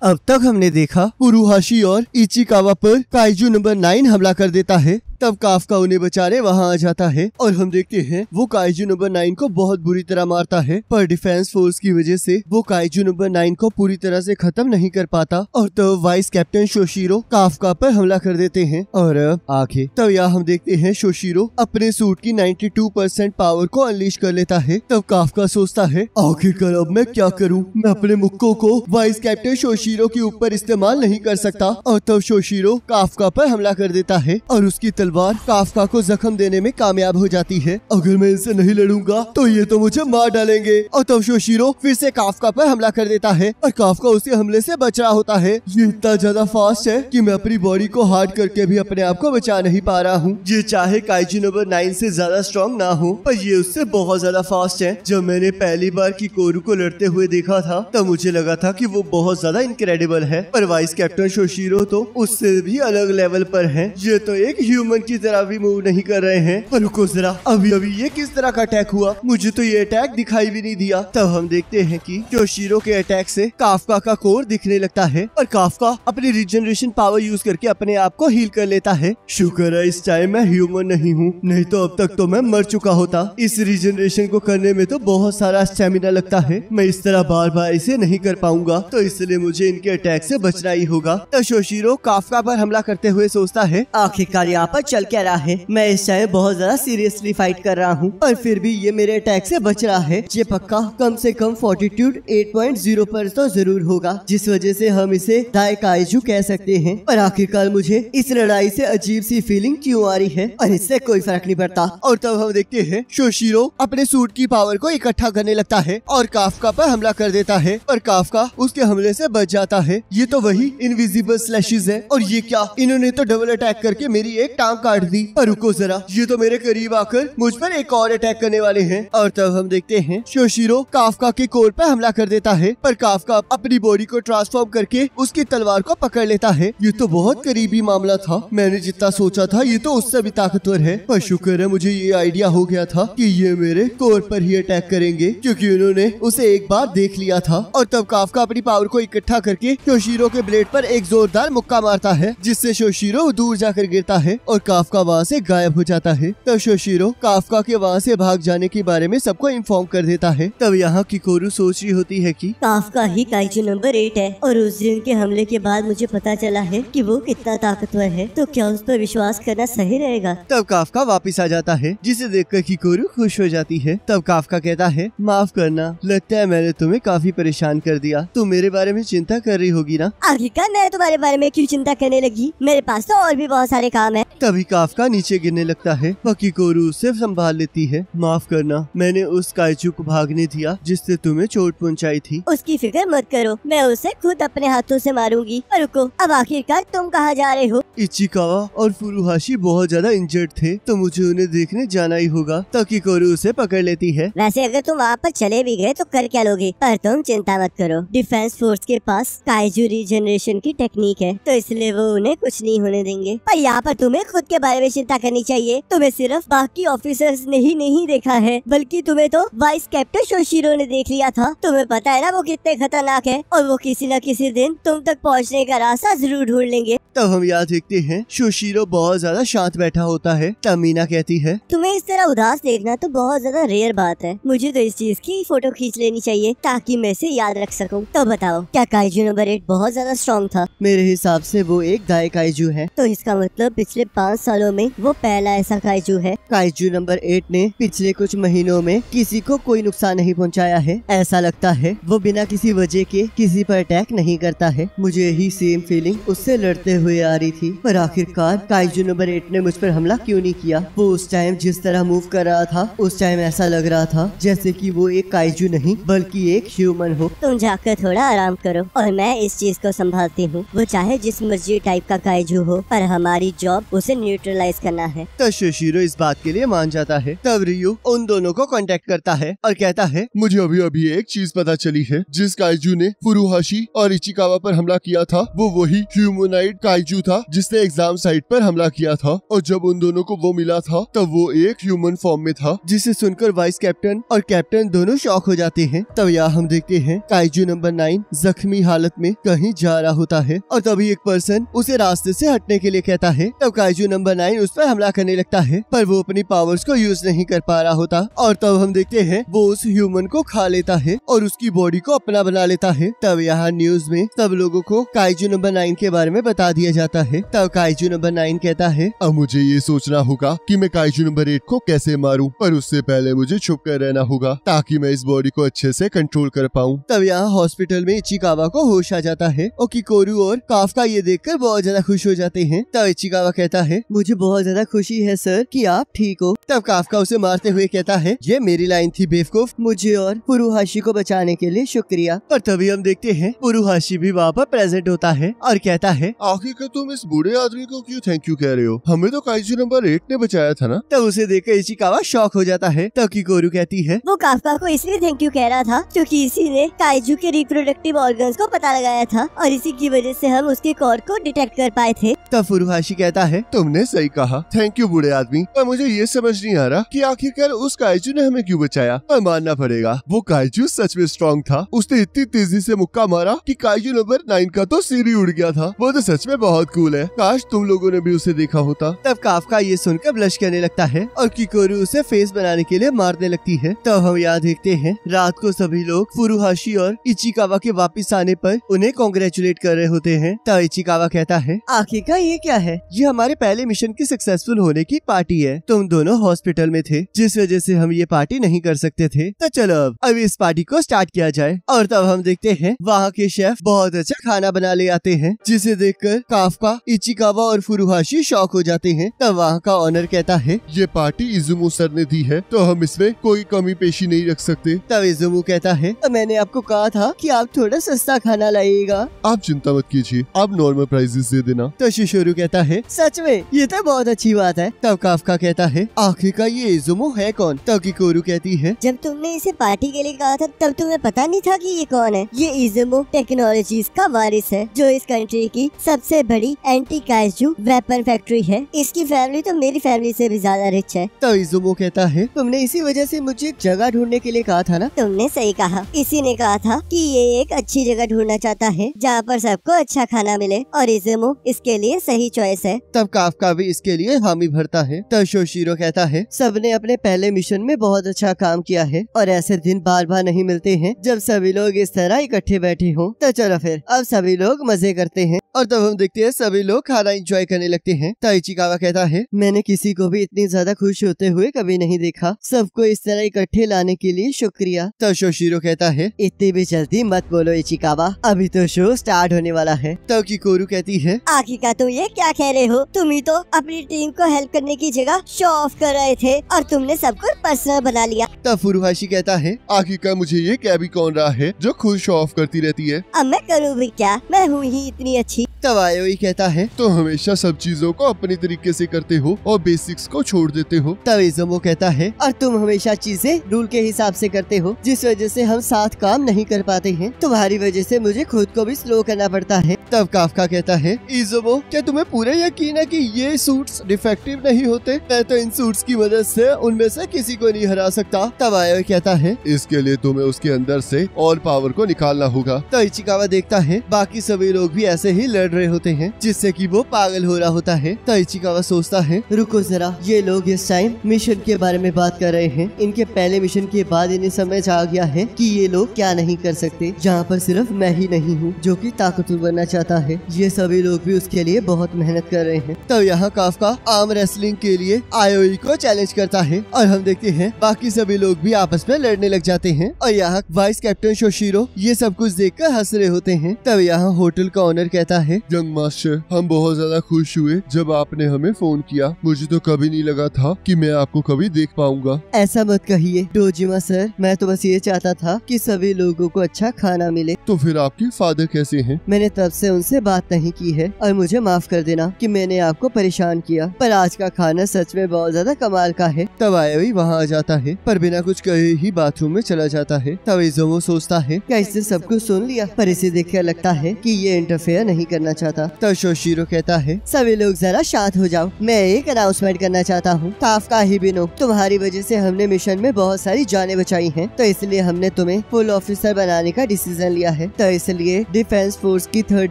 अब तक हमने देखा फुरुहाशी और इचिकावा पर काइजू नंबर 9 हमला कर देता है। तब काफका उन्हें बचाने वहां आ जाता है और हम देखते हैं वो काइजू नंबर 9 को बहुत बुरी तरह मारता है, पर डिफेंस फोर्स की वजह से वो काइजू नंबर 9 को पूरी तरह से खत्म नहीं कर पाता। और तब वाइस कैप्टन शोशिरो काफका पर हमला कर देते हैं और आगे तब यहाँ हम देखते हैं शोशिरो अपने सूट की 92% पावर को अनलीश कर लेता है। तब काफका सोचता है आखिरकार अब मैं क्या करूँ, मैं अपने मुक्कों को वाइस कैप्टन शोशिरो के ऊपर इस्तेमाल नहीं कर सकता। और तब शोशिरो काफका पर हमला कर देता है और उसकी तलवार काफका को जख्म देने में कामयाब हो जाती है। अगर मैं इनसे नहीं लड़ूंगा तो ये तो मुझे मार डालेंगे। और तब शोशिरो फिर से काफका पर हमला कर देता है और काफका उसके हमले से बच रहा होता है। ये इतना ज्यादा फास्ट है कि मैं अपनी बॉडी को हार्ड करके भी अपने आप को बचा नहीं पा रहा हूँ। ये चाहे काइजू नंबर 9 से ज्यादा स्ट्रॉन्ग ना हो, पर ये उससे बहुत ज्यादा फास्ट है। जब मैंने पहली बार किकोरू को लड़ते हुए देखा था तब मुझे लगा था कि वो बहुत ज्यादा इनक्रेडिबल है, पर वाइस कैप्टन शोशिरो तो उससे भी अलग लेवल पर है। ये तो एक ह्यूमन की तरह भी मूव नहीं कर रहे हैं। पर रुको जरा, अभी अभी ये किस तरह का अटैक हुआ, मुझे तो ये अटैक दिखाई भी नहीं दिया। तब हम देखते हैं कि शोशिरो के अटैक से काफका का कोर दिखने लगता है और काफका अपनी रिजनरेशन पावर यूज करके अपने आप को हील कर लेता है। शुक्र है इस टाइम मैं ह्यूमन नहीं हूँ, नहीं तो अब तक तो मैं मर चुका होता। इस रिजनरेशन को करने में तो बहुत सारा स्टेमिना लगता है, मैं इस तरह बार बार इसे नहीं कर पाऊंगा, तो इसलिए मुझे इनके अटैक से बचना ही होगा। तो शोशिरो काफका पर हमला करते हुए सोचता है आखिरकार यहाँ पर चल क्या रहा है, मैं इस टाइम बहुत ज्यादा सीरियसली फाइट कर रहा हूँ और फिर भी ये मेरे अटैक से बच रहा है। ये पक्का कम से कम फॉर्टिट्यूड 8.0 पर तो जरूर होगा, जिस वजह से हम इसे दाइकाइजू कह सकते हैं। पर आखिरकार मुझे इस लड़ाई से अजीब सी फीलिंग क्यों आ रही है और इससे कोई फर्क नहीं पड़ता। और तब हम देखते हैं शोशिरो अपने सूट की पावर को इकट्ठा करने लगता है और काफका पर हमला कर देता है, पर काफका उसके हमले से बच जाता है। ये तो वही इनविजिबल स्लैशेस है। और ये क्या, इन्होंने तो डबल अटैक करके मेरी एक टांग काट दी। पर रुको जरा, ये तो मेरे करीब आकर मुझ पर एक और अटैक करने वाले हैं। और तब हम देखते हैं शोशिरो काफका के कोर पर हमला कर देता है, पर काफका अपनी बॉडी को ट्रांसफॉर्म करके उसकी तलवार को पकड़ लेता है। ये तो बहुत करीबी मामला था, मैंने जितना सोचा था ये तो उससे भी ताकतवर है। पर शुक्र है मुझे ये आइडिया हो गया था कि ये मेरे कोर पर ही अटैक करेंगे, क्योंकि उन्होंने उसे एक बार देख लिया था। और तब काफका अपनी पावर को इकट्ठा करके शोशिरो के ब्लेड पर एक जोरदार मुक्का मारता है, जिससे शोशिरो दूर जाकर गिरता है और काफका वहाँ से गायब हो जाता है। तब शोशिरो काफका के वहाँ से भाग जाने के बारे में सबको इन्फॉर्म कर देता है। तब यहाँ किकोरू सोच रही होती है कि काफका ही काइजू नंबर 8 है और उस दिन के हमले के बाद मुझे पता चला है कि वो कितना ताकतवर है, तो क्या उस पर विश्वास करना सही रहेगा। तब काफका वापस आ जाता है, जिसे देखकर किकोरू खुश हो जाती है। तब काफका कहता है माफ करना, लगता है मैंने तुम्हें काफी परेशान कर दिया, तुम मेरे बारे में चिंता कर रही होगी ना। आखिरकार मैं तुम्हारे बारे में क्यों चिंता करने लगी, मेरे पास तो और भी बहुत सारे काम है। तभी काफका नीचे गिरने लगता है, किकोरू उसे संभाल लेती है। माफ करना, मैंने उस काइजू को भागने दिया जिससे तुम्हें चोट पहुंचाई थी। उसकी फिक्र मत करो, मैं उसे खुद अपने हाथों से मारूंगी। पर रुको, अब आखिरकार तुम कहाँ जा रहे हो। इचिकावा और फुरुहाशी बहुत ज्यादा इंजर्ड थे, तो मुझे उन्हें देखने जाना ही होगा। तो किकोरू उसे पकड़ लेती है। वैसे अगर तुम वहाँ पर चले भी गए तो कर क्या लोगे, पर तुम चिंता मत करो, डिफेंस फोर्स के पास काइजू रीजनरेशन की टेक्निक है, तो इसलिए वो उन्हें कुछ नहीं होने देंगे। पर यहाँ पर तुम्हें खुद के बारे में चिंता करनी चाहिए। तुम्हें सिर्फ बाकी ऑफिसर्स ने ही नहीं देखा है, बल्कि तुम्हें तो वाइस कैप्टन शोशिरो ने देख लिया था। तुम्हें पता है ना वो कितने खतरनाक है, और वो किसी न किसी दिन तुम तक पहुँचने का रास्ता जरूर ढूंढ लेंगे। तब हम याद देखते हैं शोशिरो बहुत ज्यादा शांत बैठा होता है। तब मीना कहती है तुम्हें इस तरह उदास देखना तो बहुत ज्यादा रेयर बात है, मुझे तो इस चीज की फोटो खींच लेनी चाहिए ताकि मैं इसे याद रख सकूं। तो बताओ, क्या काइजू नंबर 8 बहुत ज्यादा स्ट्रॉन्ग था? मेरे हिसाब से वो एक दाई काइजू है। तो इसका मतलब पिछले 5 सालों में वो पहला ऐसा काइजू है। काइजू नंबर 8 ने पिछले कुछ महीनों में किसी को कोई नुकसान नहीं पहुंचाया है। ऐसा लगता है वो बिना किसी वजह के किसी पर अटैक नहीं करता है। मुझे यही सेम फीलिंग उससे लड़ते हुए आ रही थी, पर आखिरकार काइजू नंबर 8 ने मुझ पर हमला क्यों नहीं किया। वो उस टाइम जिस तरह मूव कर रहा था, उस टाइम ऐसा लग रहा था जैसे कि वो एक काइजू नहीं बल्कि एक ह्यूमन हो। तुम जाकर थोड़ा आराम करो और मैं इस चीज को संभालती हूँ। वो चाहे जिस मर्जी टाइप का काइजू हो, पर हमारी जॉब उसे न्यूट्रलाइज करना है। तब शोशिरो इस बात के लिए मान जाता है। तब रियू उन दोनों को कांटेक्ट करता है और कहता है, मुझे अभी अभी एक चीज पता चली है। जिस काइजू ने फुरुहाशी और इचिकावा पर हमला किया था वो वही ह्यूमनाइड काइजू था जिसने एग्जाम साइट पर हमला किया था, और जब उन दोनों को वो मिला था तब वो एक ह्यूमन फॉर्म में था। जिसे सुनकर वाइस कैप्टन और कैप्टन दोनों शॉक हो जाते हैं। तब यहाँ हम देखते हैं काइजू नंबर 9 जख्मी हालत में कहीं जा रहा होता है और तभी एक पर्सन उसे रास्ते से हटने के लिए कहता है। तब काइजू नंबर 9 उस पर हमला करने लगता है पर वो अपनी पावर्स को यूज नहीं कर पा रहा होता और तब हम देखते हैं वो उस ह्यूमन को खा लेता है और उसकी बॉडी को अपना बना लेता है। तब यहाँ न्यूज में सब लोगों को काइजू नंबर 9 के बारे में बता दिया जाता है। तब काइजू नंबर 9 कहता है, अब मुझे ये सोचना होगा कि मैं काइजू नंबर 8 को कैसे मारूं, पर उससे पहले मुझे छुप कर रहना होगा ताकि मैं इस बॉडी को अच्छे से कंट्रोल कर पाऊं। तब यहाँ हॉस्पिटल में इचिकावा को होश आ जाता है और किकोरू और काफका ये देखकर बहुत ज्यादा खुश हो जाते हैं। तब इचिकावा कहता है, मुझे बहुत ज्यादा खुशी है सर कि आप ठीक हो। तब काफका उसे मारते हुए कहता है, ये मेरी लाइन थी बेवकूफ, मुझे और फुरुहाशी को बचाने के लिए शुक्रिया। पर तभी हम देखते हैं फुरुहाशी भी वहाँ पर प्रेजेंट होता है और कहता है, आखिरकार तुम इस बूढ़े आदमी को क्यों थैंक यू कह रहे हो? हमें तो काइजू नंबर 8 ने बचाया था ना। तब उसे देखकर इचिकावा शॉक हो जाता है। तब किकोरू कहती है, वो काफका को इसलिए थैंक यू कह रहा था क्योंकि इसी ने काइजू के रिप्रोडक्टिव ऑर्गन्स को पता लगाया था और इसी की वजह से हम उसके कॉर को डिटेक्ट कर पाए थे। तब फुरुहाशी कहता है, तुमने सही कहा, थैंक यू बूढ़े आदमी, पर मुझे ये समझ नहीं आ रहा कि आखिरकार उस काइजू ने हमें क्यों बचाया। पर मानना पड़ेगा वो काइजू सच में स्ट्रॉन्ग था। उसने इतनी तेजी से मुक्का मारा कि काइजू नंबर 9 का तो सिर ही उड़ गया था। वो तो सच में बहुत कूल है, काश तुम लोगों ने भी उसे देखा होता। तब काफका ये सुनकर ब्लश करने लगता है और किकोरू उसे फेस बनाने के लिए मारने लगती है। तब हम यहाँ देखते हैं रात को सभी लोग फुरुहाशी और इचिकावा के वापस आने पर उन्हें कांग्रेचुलेट कर रहे होते हैं। तब इचिकावा कहता है, आखिरकार ये क्या है? ये हमारे पहले मिशन की सक्सेसफुल होने की पार्टी है। तुम दोनों हॉस्पिटल में थे जिस वजह से हम ये पार्टी नहीं कर सकते थे। तो चलो अब इस पार्टी को स्टार्ट किया जाए। और तब हम देखते हैं वहाँ के शेफ बहुत अच्छा खाना बना ले आते हैं जिसे देखकर काफका, इचिकावा और फुरुहाशी शॉक हो जाते हैं। तब वहाँ का ऑनर कहता है, ये पार्टी इजुमो सर ने दी है तो हम इसमें कोई कमी पेशी नहीं रख सकते। तब इजुमो कहता है, मैंने आपको कहा था कि आप थोड़ा सस्ता खाना लाइएगा। आप चिंता मत कीजिए, आप नॉर्मल प्राइसेस दे देना। तो शिशोरू कहता है, सच में ये तो बहुत अच्छी बात है। तब काफका कहता है, आखिरकार ये इजुमो है कौन? तब किकोरू कहती है, जब तुमने इसे पार्टी के लिए कहा था तब तुम्हें पता नहीं था कि ये कौन है? ये इजुमो टेक्नोलॉजीज का वारिस है जो इस कंट्री की सबसे बड़ी एंटी काइजू वेपन फैक्ट्री है। इसकी फैमिली तो मेरी फैमिली से भी ज्यादा रिच है। तब इजुमो कहता है, तुमने इसी वजह से मुझे जगह ढूंढने के लिए कहा था ना? तुमने सही कहा, इसी ने कहा था कि ये एक अच्छी जगह ढूंढना चाहता है जहाँ पर सबको अच्छा खाना मिले और इजुमो इसके लिए सही चॉइस है। तब काफका भी इसके लिए हामी भरता है। तब शोशिरो कहता है, सबने अपने पहले मिशन में बहुत अच्छा काम किया है और ऐसे दिन बार बार नहीं मिलते हैं जब सभी लोग इस तरह इकट्ठे बैठे हों। तो चलो फिर अब सभी लोग मजे करते हैं। और तब हम देखते हैं सभी लोग खाना एंजॉय करने लगते हैं। तब इचिकावा कहता है, मैंने किसी को भी इतनी ज्यादा खुश होते हुए कभी नहीं देखा। सबको इस तरह इकट्ठे लाने के लिए शुक्रिया। तब शोशिरो कहता है, इतनी भी जल्दी मत बोलो इचिकावा, अभी तो शो स्टार्ट होने वाला है। तब किकोरू कहती है, आखिरकार तुम ये क्या कह रहे हो? तुम ही तो अपनी टीम को हेल्प करने की जगह शो ऑफ कर रहे थे और तुमने सबको पर्सनल बना लिया। तब फुरुहाशी कहता है, आखिरकार मुझे ये क्या भी कौन रहा है जो खुद शो ऑफ करती रहती है? अब मैं करूँ भी क्या, मैं हूँ ही इतनी अच्छी। तब आयोई कहता है, तो हमेशा सब चीजों को अपने तरीके से करते हो और बेसिक्स को छोड़ देते हो। तब इजुमो कहता है, और तुम हमेशा चीजें रूल के हिसाब से करते हो जिस वजह से हम साथ काम नहीं कर पाते हैं। तुम्हारी वजह से मुझे खुद को भी स्लो करना पड़ता है। तब काफका कहता है, इजुमो क्या तुम्हें पूरा यकीन है कि ये सूट्स डिफेक्टिव नहीं होते? मैं तो इन सूट्स की मदद से उनमें से किसी को नहीं हरा सकता। तब आयोई कहता है, इसके लिए तुम्हें उसके अंदर से ऑल पावर को निकालना होगा। तो इचिकावा देखता है बाकी सभी लोग भी ऐसे ही लड़ रहे होते हैं जिससे कि वो पागल हो रहा होता है। तो इचिकावा सोचता है, रुको जरा, ये लोग इस टाइम मिशन के बारे में बात कर रहे हैं। इनके पहले मिशन के बाद इन्हें समझ आ गया है कि ये लोग क्या नहीं कर सकते, जहाँ पर सिर्फ मैं ही नहीं हूँ जो कि ताकतवर बनना चाहता है। ये सभी लोग भी उसके लिए बहुत मेहनत कर रहे हैं। तो यहाँ काफका आर्म रेसलिंग के लिए आयोई को चैलेंज करता है और हम देखते हैं बाकी सभी लोग भी आपस में लड़ने लग जाते हैं। और यहाँ वाइस कैप्टन शोशिरो ये सब कुछ देखकर हंस रहे होते हैं। तब यहाँ होटल का ओनर कहता कहता है, यंग मास्टर, हम बहुत ज्यादा खुश हुए जब आपने हमें फोन किया। मुझे तो कभी नहीं लगा था कि मैं आपको कभी देख पाऊंगा। ऐसा मत कहिए डोजिमा सर, मैं तो बस ये चाहता था कि सभी लोगों को अच्छा खाना मिले। तो फिर आपके फादर कैसे हैं? मैंने तब से उनसे बात नहीं की है और मुझे माफ कर देना कि मैंने आपको परेशान किया, पर आज का खाना सच में बहुत ज्यादा कमाल का है। तब आयोई वहाँ आ जाता है पर बिना कुछ कहे ही बाथरूम में चला जाता है। तब इज़ोमो सोचता है क्या इसने सब कुछ सुन लिया, पर इसे देखकर लगता है कि ये इंटरफेयर नहीं करना चाहता। तब शोशिरो कहता है, सभी लोग जरा शांत हो जाओ, मैं एक अनाउंसमेंट करना चाहता हूँ। काफका हिबिनो, तुम्हारी वजह से हमने मिशन में बहुत सारी जानें बचाई हैं, तो इसलिए हमने तुम्हें फुल ऑफिसर बनाने का डिसीजन लिया है। तो इसलिए डिफेंस फोर्स की 3rd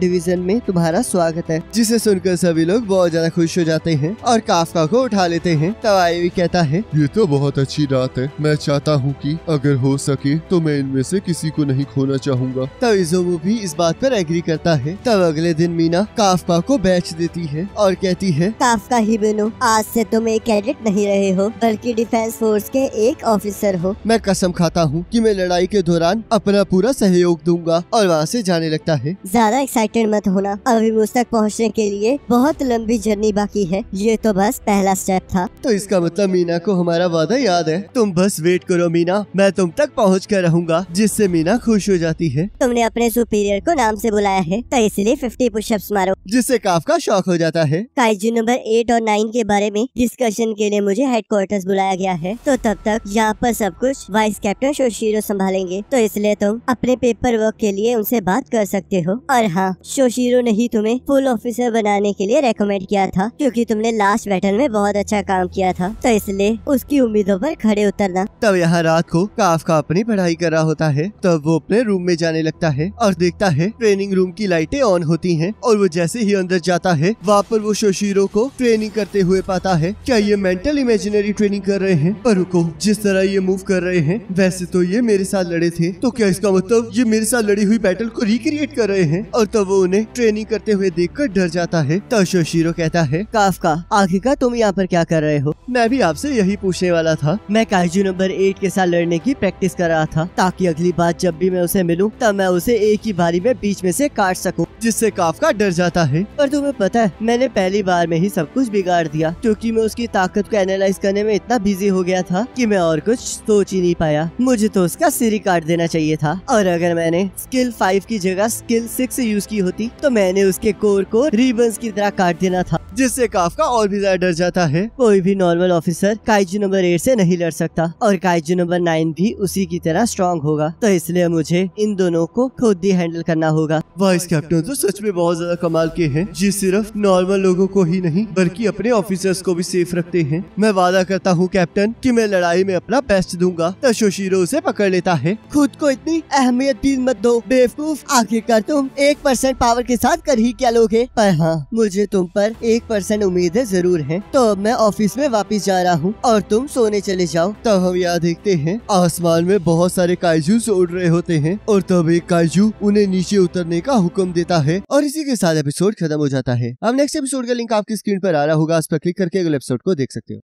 डिवीजन में तुम्हारा स्वागत है। जिसे सुनकर सभी लोग बहुत ज्यादा खुश हो जाते हैं और काफका को उठा लेते हैं। तब आयोई कहता है, ये तो बहुत अच्छी बात है। मैं चाहता हूँ कि अगर हो सके तो मैं इनमें से किसी को नहीं खोना चाहूँगा। तब इज़ोमो भी इस बात पर एग्री करता है। तब अगले दिन मीना काफका को बैच देती है और कहती है, काफका हिबिनो, आज से तुम एक कैडेट नहीं रहे हो बल्कि डिफेंस फोर्स के एक ऑफिसर हो। मैं कसम खाता हूँ कि मैं लड़ाई के दौरान अपना पूरा सहयोग दूंगा। और वहाँ से जाने लगता है। ज्यादा एक्साइटेड मत होना, अभी मुझ तक पहुँचने के लिए बहुत लंबी जर्नी बाकी है। ये तो बस पहला स्टेप था। तो इसका मतलब मीना को हमारा वादा याद है। तुम बस वेट करो मीना, मैं तुम तक पहुँच कर रहूँगा। जिससे मीना खुश हो जाती है। तुमने अपने सुपीरियर को नाम से बुलाया है तो इसलिए 50 पुशअप्स मारो। जिससे काफका शॉक हो जाता है। काइजू नंबर 8 और 9 के बारे में डिस्कशन के लिए मुझे हेडक्वार्टर्स बुलाया गया है, तो तब तक यहाँ पर सब कुछ वाइस कैप्टन शोशिरो संभालेंगे, तो इसलिए तुम अपने पेपर वर्क के लिए उनसे बात कर सकते हो। और हाँ, शोशिरो ने ही तुम्हें फुल ऑफिसर बनाने के लिए रेकमेंड किया था क्योंकि तुमने लास्ट बैटल में बहुत अच्छा काम किया था, तो इसलिए उसकी उम्मीदों पर खड़े उतरना। तब यहाँ रात को काफका अपनी पढ़ाई कर रहा होता है। तब वो अपने रूम में जाने लगता है और देखता है ट्रेनिंग रूम की लाइटें ऑन होती हैं और वो जैसे ही अंदर जाता है वहाँ पर वो शोशिरो को ट्रेनिंग करते हुए पाता है। क्या ये मेंटल इमेजिनरी ट्रेनिंग कर रहे हैं? पर रुको, जिस तरह ये मूव कर रहे हैं वैसे तो ये मेरे साथ लड़े थे, तो क्या इसका मतलब ये मेरे साथ लड़ी हुई बैटल को रिक्रिएट कर रहे हैं? और तब वो उन्हें ट्रेनिंग करते हुए देखकर डर जाता है। तब शोशिरो कहता है, काफका आखिरकार तुम यहाँ पर क्या कर रहे हो? मैं भी आपसे यही पूछने वाला था। मैं काइजू नंबर 8 के साथ लड़ने की प्रैक्टिस कर रहा था ताकि अगली बार जब भी मैं उसे मिलूं तब मैं उसे एक ही बारी में बीच में से काट सकूं। जिससे काफका डर जाता है। पर तुम्हें पता है मैंने पहली बार में ही सब कुछ बिगाड़ दिया क्योंकि मैं उसकी ताकत को एनालाइज करने में इतना बिजी हो गया था कि मैं और कुछ सोच ही नहीं पाया। मुझे तो उसका सिर ही काट देना चाहिए था और अगर मैंने स्किल 5 की जगह स्किल 6 यूज की होती तो मैंने उसके कोर को रिबन्स की तरह काट देना था। जिससे काफका और भी ज्यादा डर जाता है। कोई भी नॉर्मल ऑफिसर काइजू नंबर 8 से नहीं लड़ सकता और काइजू नंबर 9 भी उसी की तरह स्ट्रॉन्ग होगा, तो इसलिए मुझे इन दोनों को खुद ही हैंडल करना होगा। वाइस कैप्टन तो सच में बहुत ज्यादा कमाल के हैं, जी सिर्फ नॉर्मल लोगों को ही नहीं बल्कि अपने ऑफिसर्स को भी सेफ रखते हैं। मैं वादा करता हूँ कैप्टन कि मैं लड़ाई में अपना बेस्ट दूंगा। तो शोशिरो उसे पकड़ लेता है। खुद को इतनी अहमियत भी मत दो बेवकूफ, आखिरकार तुम 1% पावर के साथ कर ही क्या लोगे। पर हाँ, मुझे तुम पर 1% उम्मीदें जरूर हैं। तो अब मैं ऑफिस में वापस जा रहा हूँ और तुम सोने चले जाओ। तब हम यहाँ देखते हैं आसमान में बहुत सारे काइजू उड़ रहे होते हैं और तब एक काइजू उन्हें नीचे उतरने का हुक्म देता है और इसी के साथ एपिसोड खत्म हो जाता है। अब नेक्स्ट एपिसोड का लिंक आपकी स्क्रीन पर आ रहा होगा, उस पर क्लिक करके अगले एपिसोड को देख सकते हो।